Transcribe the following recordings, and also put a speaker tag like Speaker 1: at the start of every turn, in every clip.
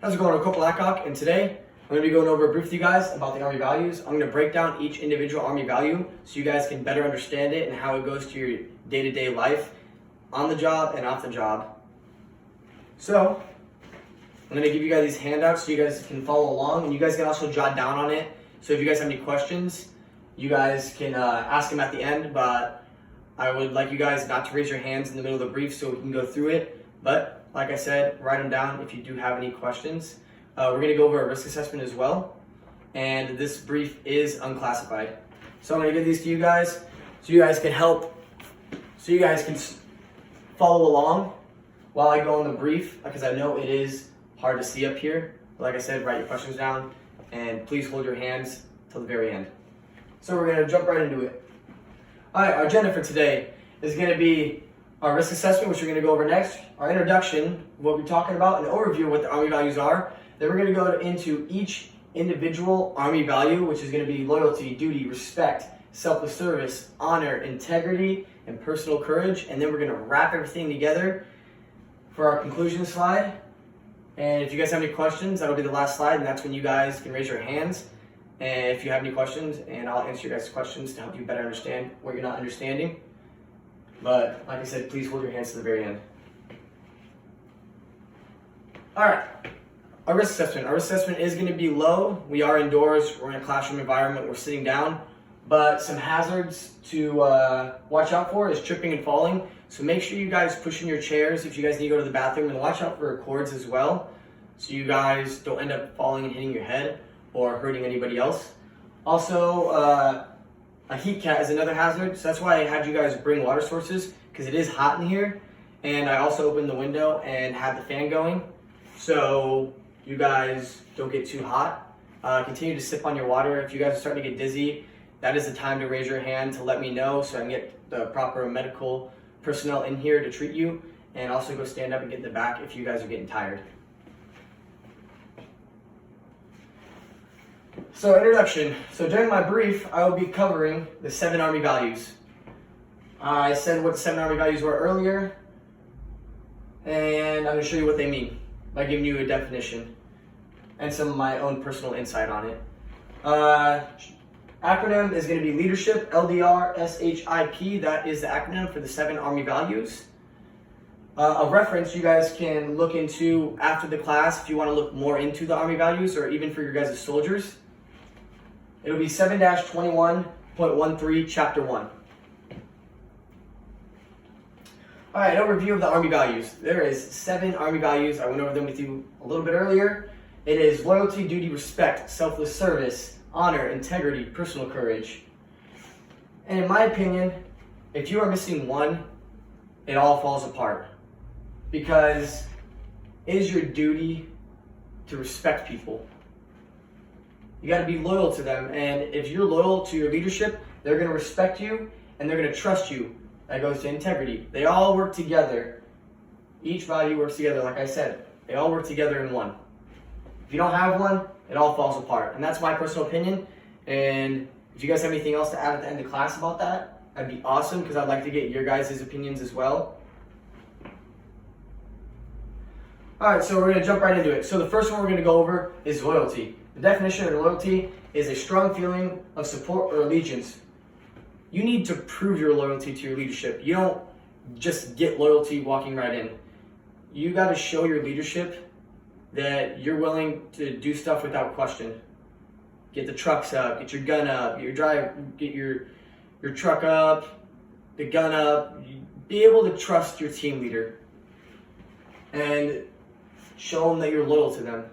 Speaker 1: How's it going? I'm Corporal Blackhawk, and today I'm going to be going over a brief with you guys about the Army values. I'm going to break down each individual Army value so you guys can better understand it and how it goes to your day-to-day life, on the job and off the job. So, I'm going to give you guys these handouts so you guys can follow along, and you guys can also jot down on it. So if you guys have any questions, you guys can ask them at the end, but I would like you guys not to raise your hands in the middle of the brief so we can go through it. But like I said, write them down if you do have any questions. We're going to go over a risk assessment as well, and this brief is unclassified. So I'm going to give these to you guys so you guys can follow along while I go on the brief, because I know it is hard to see up here. But like I said, write your questions down and please hold your hands till the very end. So we're going to jump right into it. Alright, our agenda for today is going to be our risk assessment, which we're going to go over next, our introduction, what we're talking about, an overview of what the Army values are. Then we're going to go into each individual Army value, which is going to be loyalty, duty, respect, selfless service, honor, integrity, and personal courage. And then we're going to wrap everything together for our conclusion slide. And if you guys have any questions, that'll be the last slide, and that's when you guys can raise your hands. And if you have any questions, and I'll answer your guys' questions to help you better understand what you're not understanding. But like I said, please hold your hands to the very end. Alright, our risk assessment. Our risk assessment is going to be low. We are indoors, we're in a classroom environment, we're sitting down. But some hazards to watch out for is tripping and falling. So make sure you guys push in your chairs if you guys need to go to the bathroom, and watch out for cords as well, so you guys don't end up falling and hitting your head or hurting anybody else. Also, a heat cat is another hazard, so that's why I had you guys bring water sources, because it is hot in here. And I also opened the window and had the fan going, so you guys don't get too hot. Continue to sip on your water. If you guys are starting to get dizzy, that is the time to raise your hand to let me know so I can get the proper medical personnel in here to treat you, and also go stand up and get in the back if you guys are getting tired. So introduction. So during my brief, I will be covering the 7 Army values. I said what the 7 Army values were earlier, and I'm going to show you what they mean by giving you a definition and some of my own personal insight on it. Acronym is going to be leadership, LDR-SHIP. That is the acronym for the 7 Army values. A reference you guys can look into after the class if you want to look more into the Army values, or even for your guys as soldiers. It'll be 7-21.13, Chapter 1. Alright, overview of the Army values. There is 7 Army values. I went over them with you a little bit earlier. It is loyalty, duty, respect, selfless service, honor, integrity, personal courage. And in my opinion, if you are missing one, it all falls apart. Because it is your duty to respect people. You got to be loyal to them, and if you're loyal to your leadership, they're going to respect you and they're going to trust you. That goes to integrity. They all work together. Each value works together, like I said. They all work together in one. If you don't have one, it all falls apart. And that's my personal opinion. And if you guys have anything else to add at the end of class about that, that'd be awesome, because I'd like to get your guys' opinions as well. Alright, so we're going to jump right into it. So the first one we're going to go over is loyalty. The definition of loyalty is a strong feeling of support or allegiance. You need to prove your loyalty to your leadership. You don't just get loyalty walking right in. You got to show your leadership that you're willing to do stuff without question. Get the trucks up, get your gun up, get your truck up, the gun up. Be able to trust your team leader and show them that you're loyal to them.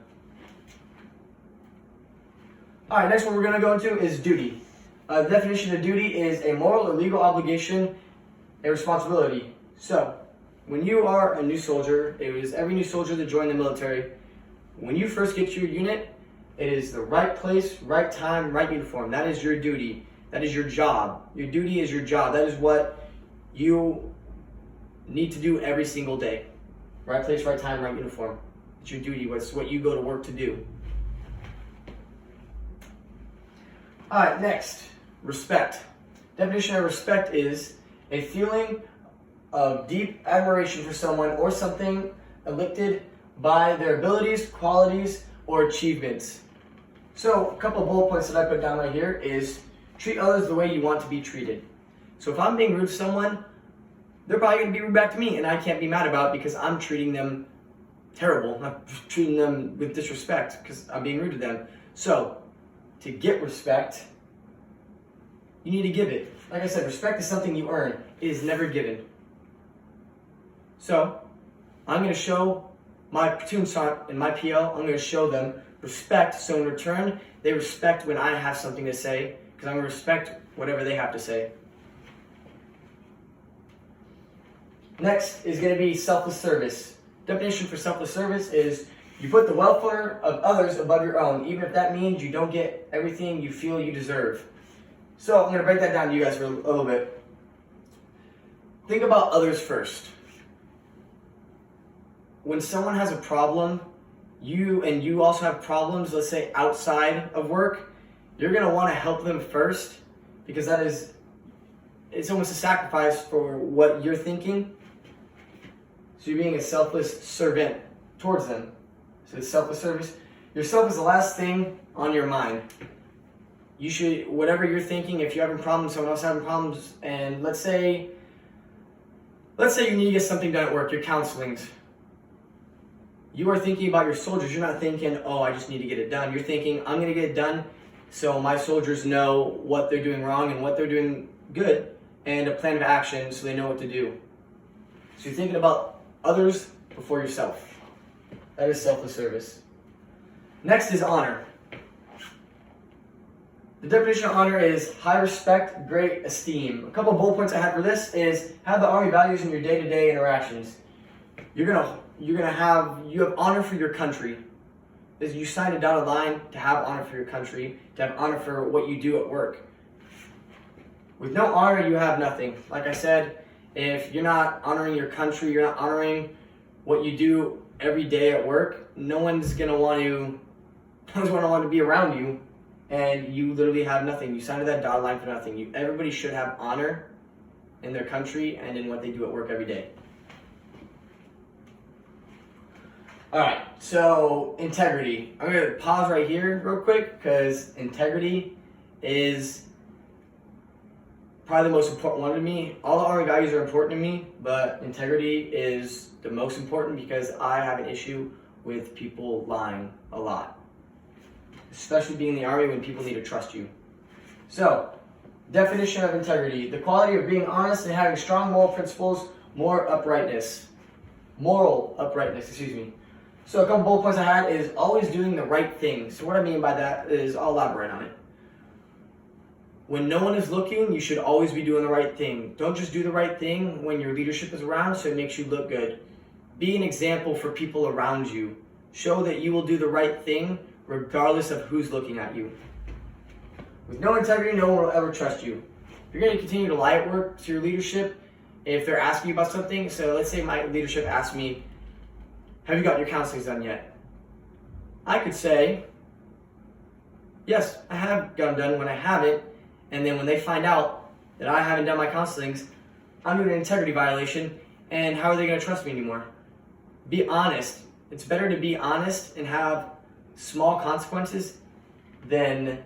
Speaker 1: Alright, next one we're going to go into is duty. The definition of duty is a moral or legal obligation, a responsibility. So, when you are a new soldier, it was every new soldier that joined the military. When you first get to your unit, it is the right place, right time, right uniform. That is your duty. That is your job. Your duty is your job. That is what you need to do every single day. Right place, right time, right uniform. It's your duty. It's what you go to work to do. Alright, next, respect. Definition of respect is a feeling of deep admiration for someone or something elected by their abilities, qualities, or achievements. So a couple of bullet points that I put down right here is treat others the way you want to be treated. So if I'm being rude to someone, they're probably going to be rude back to me, and I can't be mad about it because I'm treating them terrible. I'm treating them with disrespect because I'm being rude to them. So to get respect, you need to give it. Like I said, respect is something you earn. It is never given. So I'm going to show my platoon sergeant and my PL, I'm going to show them respect. So in return, they respect when I have something to say because I'm going to respect whatever they have to say. Next is going to be selfless service. Definition for selfless service is you put the welfare of others above your own, even if that means you don't get everything you feel you deserve. So I'm going to break that down to you guys for a little bit. Think about others first. When someone has a problem, you also have problems, let's say outside of work, you're going to want to help them first because it's almost a sacrifice for what you're thinking. So you're being a selfless servant towards them. So it's selfless service. Yourself is the last thing on your mind. You should, whatever you're thinking, if you're having problems, someone else is having problems, and let's say you need to get something done at work, you're counseling. You are thinking about your soldiers. You're not thinking, oh, I just need to get it done. You're thinking, I'm going to get it done so my soldiers know what they're doing wrong and what they're doing good, and a plan of action so they know what to do. So you're thinking about others before yourself. That is selfless service. Next is honor. The definition of honor is high respect, great esteem. A couple of bullet points I have for this is have the Army values in your day-to-day interactions. You have honor for your country. You sign a dotted line to have honor for your country, to have honor for what you do at work. With no honor, you have nothing. Like I said, if you're not honoring your country, you're not honoring what you do every day at work, no one's gonna want to be around you, and you literally have nothing. You signed that dotted line for nothing. Everybody should have honor in their country and in what they do at work every day. Alright, so integrity. I'm going to pause right here real quick because integrity is probably the most important one to me. All the Army values are important to me, but integrity is the most important because I have an issue with people lying a lot. Especially being in the Army when people need to trust you. So, definition of integrity. The quality of being honest and having strong moral principles, moral uprightness. So a couple bullet points I had is always doing the right thing. So what I mean by that is, I'll elaborate on it. When no one is looking, you should always be doing the right thing. Don't just do the right thing when your leadership is around so it makes you look good. Be an example for people around you. Show that you will do the right thing regardless of who's looking at you. With no integrity, no one will ever trust you. If you're going to continue to lie at work to your leadership, if they're asking you about something, so let's say my leadership asked me, have you got your counseling done yet? I could say, yes, I have got them done when I haven't, and then when they find out that I haven't done my counselings, I'm doing an integrity violation, and how are they going to trust me anymore? Be honest. It's better to be honest and have small consequences than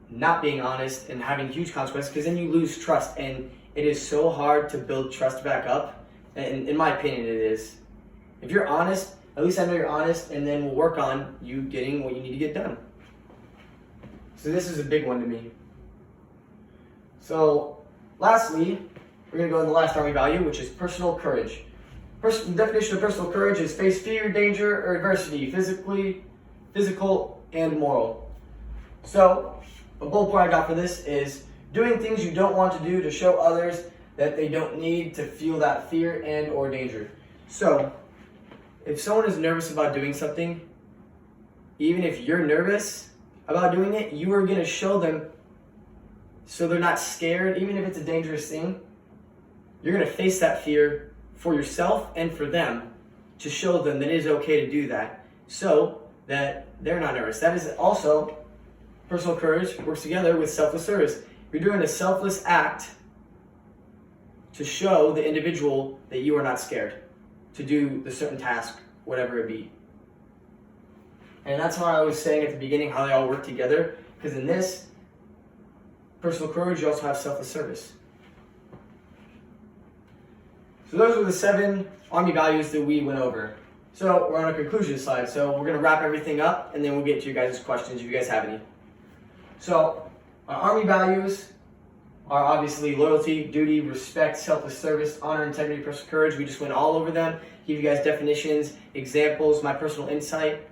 Speaker 1: not being honest and having huge consequences, because then you lose trust, and it is so hard to build trust back up, and in my opinion it is. If you're honest, at least I know you're honest, and then we'll work on you getting what you need to get done. So this is a big one to me. So lastly, we're going to go to the last Army value, which is personal courage. The definition of personal courage is face fear, danger, or adversity, physical, and moral. So a bullet point I got for this is doing things you don't want to do to show others that they don't need to feel that fear and or danger. So if someone is nervous about doing something, even if you're nervous about doing it, you are going to show them so they're not scared, even if it's a dangerous thing. You're going to face that fear for yourself and for them to show them that it is okay to do that so that they're not nervous. That is also personal courage works together with selfless service. You're doing a selfless act to show the individual that you are not scared, to do the certain task, whatever it be. And that's how I was saying at the beginning how they all work together, because in this, personal courage, you also have selfless service. So those were the 7 Army values that we went over. So we're on a conclusion slide, so we're going to wrap everything up, and then we'll get to you guys' questions if you guys have any. So our Army values are obviously loyalty, duty, respect, selfless service, honor, integrity, personal courage. We just went all over them, give you guys definitions, examples, my personal insight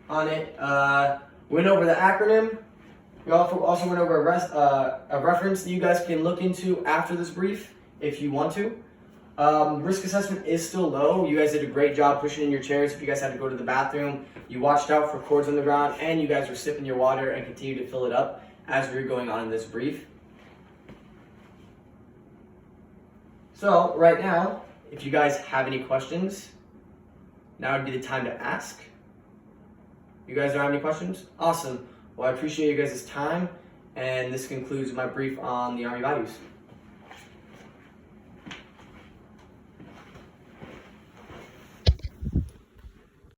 Speaker 1: on it. Went over the acronym. We also went over a reference that you guys can look into after this brief if you want to. Risk assessment is still low. You guys did a great job pushing in your chairs. If you guys had to go to the bathroom, you watched out for cords on the ground, and you guys were sipping your water and continued to fill it up as we were going on in this brief. So right now, if you guys have any questions, now would be the time to ask. You guys don't have any questions? Awesome. Well, I appreciate you guys' time, and this concludes my brief on the Army values.